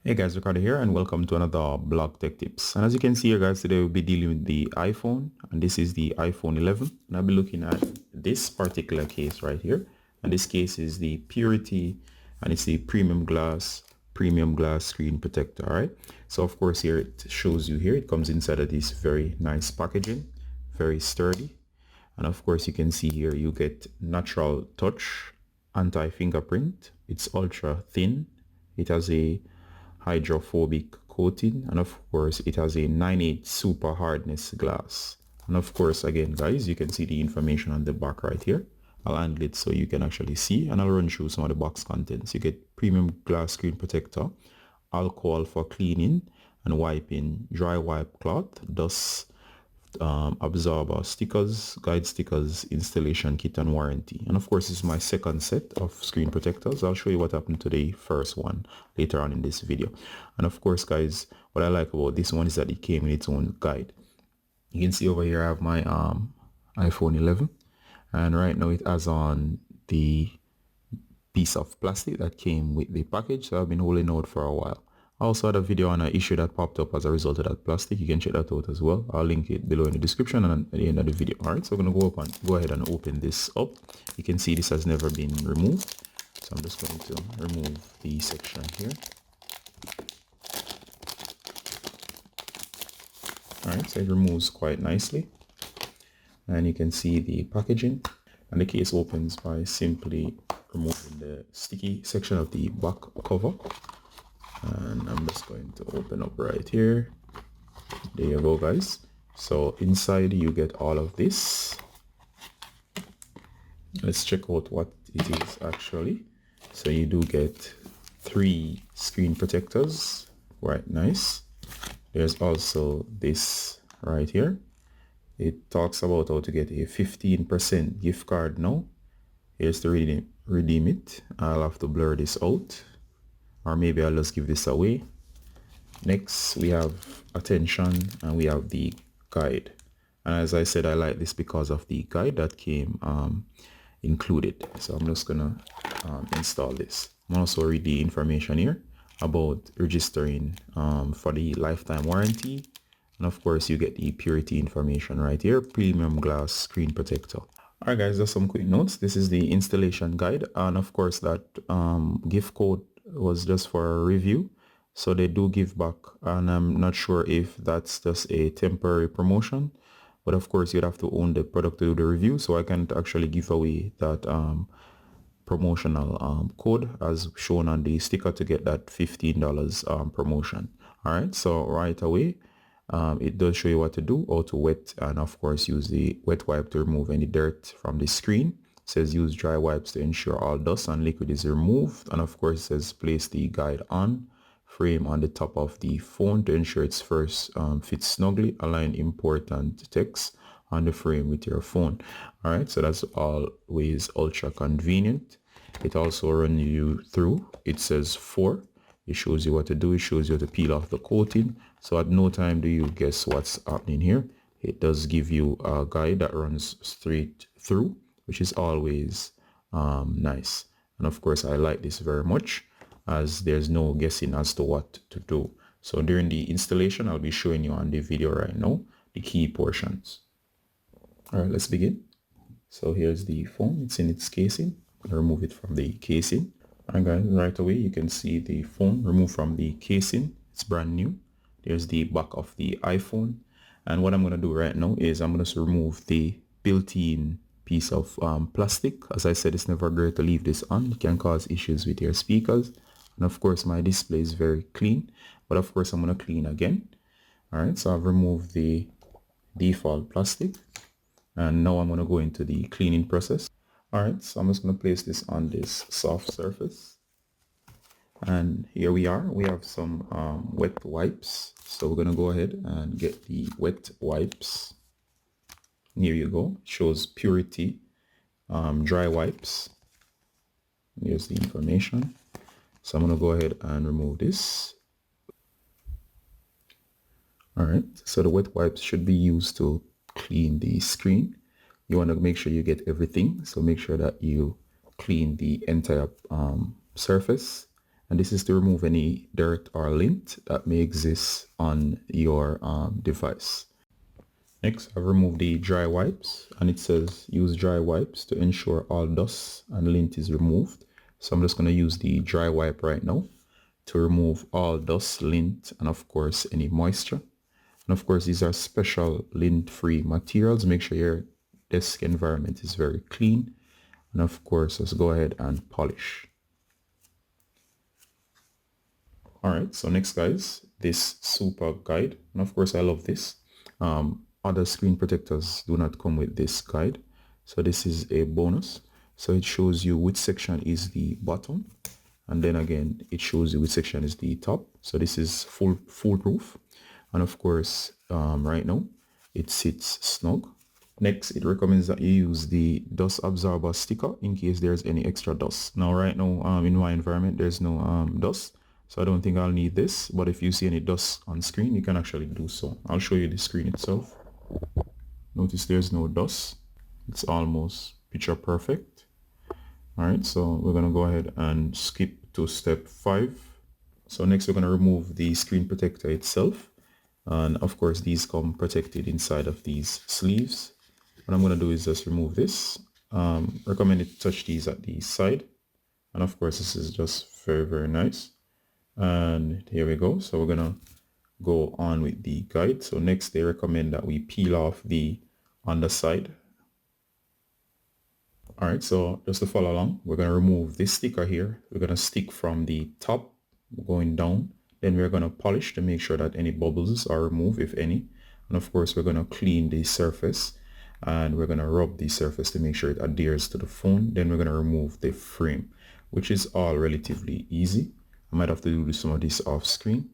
Hey guys, Ricardo here and welcome to another blog tech tips. And as you can see here guys, today we'll be dealing with the iPhone, and this is the iPhone 11, and I'll be looking at this particular case right here. And this case is the Purity, and it's the premium glass screen protector. All right, so of course here it shows you here it comes inside of this very nice packaging, very sturdy. And of course you can see here you get natural touch, anti-fingerprint, it's ultra thin, it has a hydrophobic coating, and of course it has a 9/8 super hardness glass. And of course, again guys, you can see the information on the back right here. I'll handle it so you can actually see, and I'll run through some of the box contents. You get premium glass screen protector, alcohol for cleaning and wiping, dry wipe cloth, dust absorber stickers, guide stickers, installation kit, and warranty. And of course, this is my second set of screen protectors. I'll show you what happened to the first one later on in this video. And of course guys, what I like about this one is that it came in its own guide. You can see over here I have my iPhone 11, and right now it has on the piece of plastic that came with the package, so I've been holding out for a while. I also had a video on an issue that popped up as a result of that plastic. You can check that out as well. I'll link it below in the description and at the end of the video. All right, so I'm going to go ahead and open this up. You can see this has never been removed, so I'm just going to remove the section here. All right, so it removes quite nicely, and you can see the packaging, and the case opens by simply removing the sticky section of the back cover. And I'm just going to open up right here. There you go guys. So inside you get all of this. Let's check out what it is actually. So you do get 3 screen protectors, quite nice. There's also this right here. It talks about how to get a 15% gift card now. Here's to redeem it. I'll have to blur this out, or maybe I'll just give this away. Next we have attention, and we have the guide. And as I said, I like this because of the guide that came included. So I'm just gonna install this. I'm also read the information here about registering for the lifetime warranty, and of course you get the Purity information right here, premium glass screen protector. Alright guys, just some quick notes. This is the installation guide, and of course that gift code was just for a review, so they do give back, and I'm not sure if that's just a temporary promotion, but of course you'd have to own the product to do the review, so I can't actually give away that promotional code as shown on the sticker to get that $15 promotion. All right, so right away it does show you what to do, how to wet, and of course use the wet wipe to remove any dirt from the screen. It says use dry wipes to ensure all dust and liquid is removed, and of course it says place the guide on frame on the top of the phone to ensure it's first fits snugly. Align important text on the frame with your phone. All right, so that's always ultra convenient. It also runs you through. It says 4. It shows you what to do. It shows you how to peel off the coating. So at no time do you guess what's happening here. It does give you a guide that runs straight through, which is always nice. And of course I like this very much, as there's no guessing as to what to do. So during the installation, I'll be showing you on the video right now the key portions. All right, let's begin. So here's the phone. It's in its casing. I'm gonna remove it from the casing. All right guys, right away you can see the phone removed from the casing. It's brand new. There's the back of the iPhone, and what I'm gonna do right now is I'm gonna remove the built-in piece of plastic. As I said, it's never great to leave this on. It can cause issues with your speakers. And of course my display is very clean, but of course I'm going to clean again. All right, so I've removed the default plastic, and now I'm going to go into the cleaning process. All right, so I'm just going to place this on this soft surface, and here we are. We have some wet wipes, so we're going to go ahead and get the wet wipes. Here you go. It shows Purity dry wipes. Here's the information. So I'm going to go ahead and remove this. All right, so the wet wipes should be used to clean the screen. You want to make sure you get everything, so make sure that you clean the entire surface, and this is to remove any dirt or lint that may exist on your device. Next, I've removed the dry wipes, and it says use dry wipes to ensure all dust and lint is removed. So I'm just going to use the dry wipe right now to remove all dust, lint, and of course any moisture. And of course, these are special lint-free materials. Make sure your desk environment is very clean. And of course, let's go ahead and polish. All right, so next guys, this super guide. And of course, I love this. Other screen protectors do not come with this guide. So this is a bonus. So it shows you which section is the bottom. And then again, it shows you which section is the top. So this is foolproof. And of course, right now, it sits snug. Next, it recommends that you use the dust absorber sticker in case there's any extra dust. Now, right now, in my environment, there's no dust. So I don't think I'll need this. But if you see any dust on screen, you can actually do so. I'll show you the screen itself. Notice there's no dust. It's almost picture perfect. All right, so we're gonna go ahead and skip to step 5. So next we're gonna remove the screen protector itself. And of course, these come protected inside of these sleeves. What I'm gonna do is just remove this. Recommend it touch these at the side. And of course, this is just very, very nice. And here we go. So we're gonna go on with the guide. So next they recommend that we peel off the underside. All right, so just to follow along, we're gonna remove this sticker here. We're gonna stick from the top going down. Then we're gonna polish to make sure that any bubbles are removed, if any. And of course, we're gonna clean the surface and we're gonna rub the surface to make sure it adheres to the phone. Then we're gonna remove the frame, which is all relatively easy. I might have to do some of this off screen.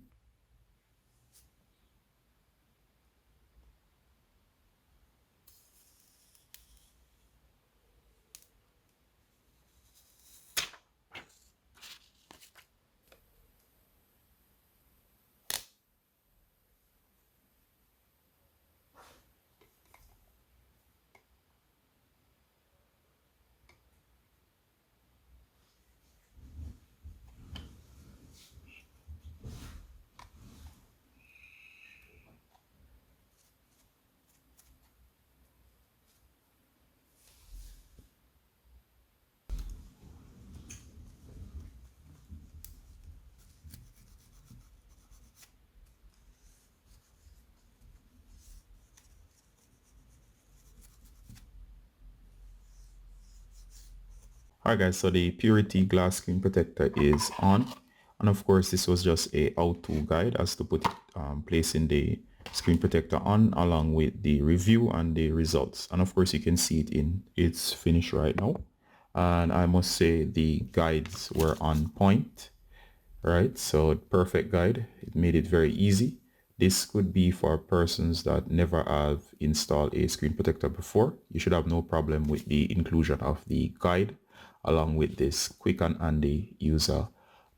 Alright guys, so the Purity glass screen protector is on, and of course this was just a how-to guide as to put placing the screen protector on along with the review and the results. And of course you can see it in its finish right now, and I must say the guides were on point. Right, so perfect guide. It made it very easy. This could be for persons that never have installed a screen protector before. You should have no problem with the inclusion of the guide along with this quick and handy user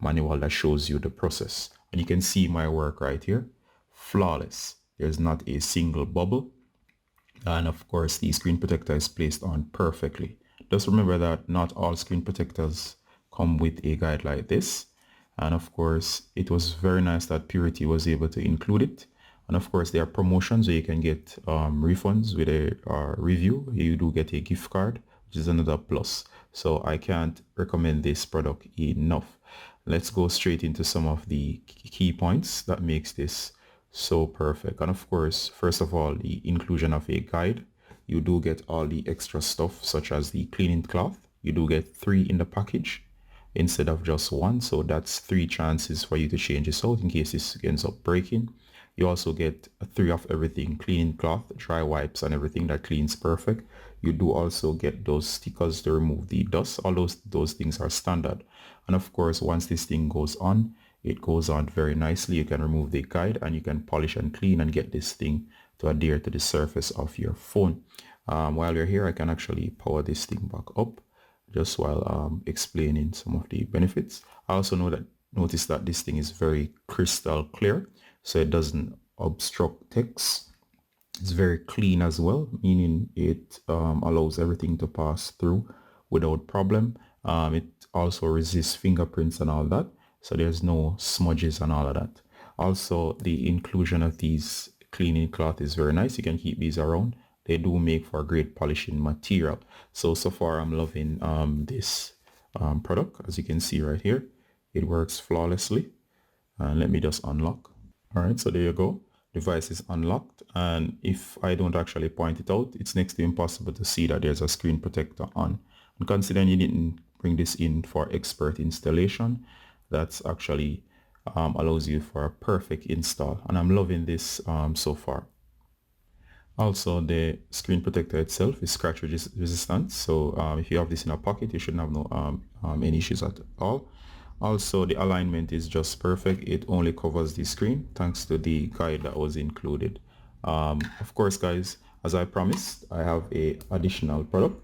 manual that shows you the process. And you can see my work right here. Flawless. There's not a single bubble. And of course, the screen protector is placed on perfectly. Just remember that not all screen protectors come with a guide like this. And of course, it was very nice that Purity was able to include it. And of course, there are promotions where you can get refunds with a review. You do get a gift card, which is another plus. So I can't recommend this product enough. Let's go straight into some of the key points that makes this so perfect. And of course, first of all, the inclusion of a guide. You do get all the extra stuff such as the cleaning cloth. You do get 3 in the package instead of just 1, so that's 3 chances for you to change this out in case this ends up breaking. You also get 3 of everything: cleaning cloth, dry wipes, and everything that cleans perfect. You do also get those stickers to remove the dust. All those things are standard. And of course, once this thing goes on, it goes on very nicely. You can remove the guide and you can polish and clean and get this thing to adhere to the surface of your phone. While you're here, I can actually power this thing back up just while explaining some of the benefits. I also notice that this thing is very crystal clear, so it doesn't obstruct text. It's very clean as well, meaning it allows everything to pass through without problem. It also resists fingerprints and all that. so there's no smudges and all of that. Also, the inclusion of these cleaning cloth is very nice. You can keep these around. They do make for great polishing material. So far I'm loving this product. As you can see right here, it works flawlessly. And let me just unlock. All right, so there you go. Device is unlocked, and if I don't actually point it out, it's next to impossible to see that there's a screen protector on. And considering you didn't bring this in for expert installation, that's actually allows you for a perfect install, and I'm loving this so far. Also, the screen protector itself is scratch resistant, so if you have this in a pocket, you shouldn't have no any issues at all. Also, the alignment is just perfect. It only covers the screen thanks to the guide that was included. Of course, guys, as I promised, I have a additional product,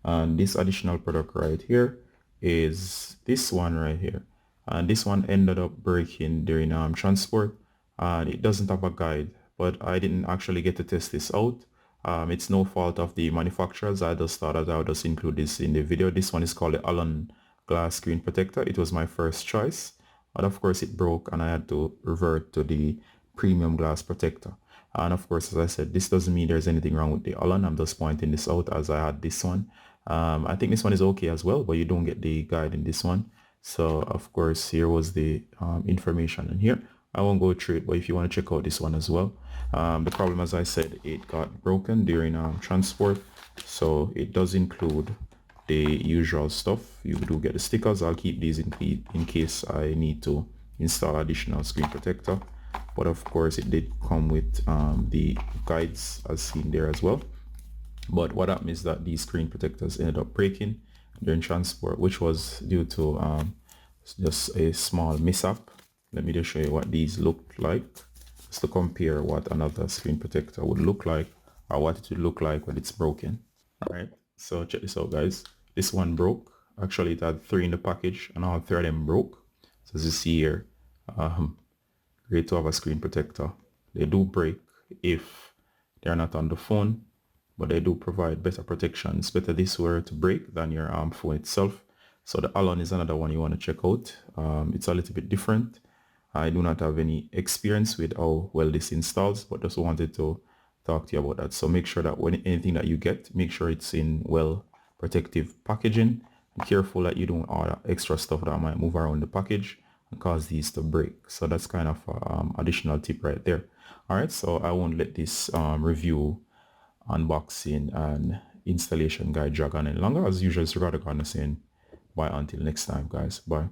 and this additional product right here is this one right here, and this one ended up breaking during transport, and it doesn't have a guide, but I didn't actually get to test this out. It's no fault of the manufacturers. I just thought that I would just include this in the video. This one is called the Allen glass screen protector. It was my first choice, but of course it broke and I had to revert to the premium glass protector. And of course, as I said, this doesn't mean there's anything wrong with the Allen. I'm just pointing this out as I had this one. I think this one is okay as well, but you don't get the guide in this one. So of course, here was the information in here. I won't go through it, but if you want to check out this one as well. The problem, as I said, it got broken during transport, so it does include the usual stuff. You do get the stickers. I'll keep these in case I need to install additional screen protector, but of course it did come with the guides as seen there as well. But what happened is that these screen protectors ended up breaking during transport, which was due to just a small mishap. Let me just show you what these look like, just to compare what another screen protector would look like, or what it would look like when it's broken. All right, so check this out, guys. This one broke. Actually, it had 3 in the package, and all 3 of them broke. So as you see here, great to have a screen protector. They do break if they're not on the phone, but they do provide better protection. It's better this way to break than your phone itself. So the Allen is another one you want to check out. It's a little bit different. I do not have any experience with how well this installs, but just wanted to talk to you about that. So make sure that when anything that you get, make sure it's in well protective packaging. Be careful that you don't order extra stuff that might move around the package and cause these to break. So that's kind of additional tip right there. All right, so I won't let this review, unboxing and installation guide drag on any longer. As usual, it's Ricardo Gardner saying bye until next time, guys. Bye.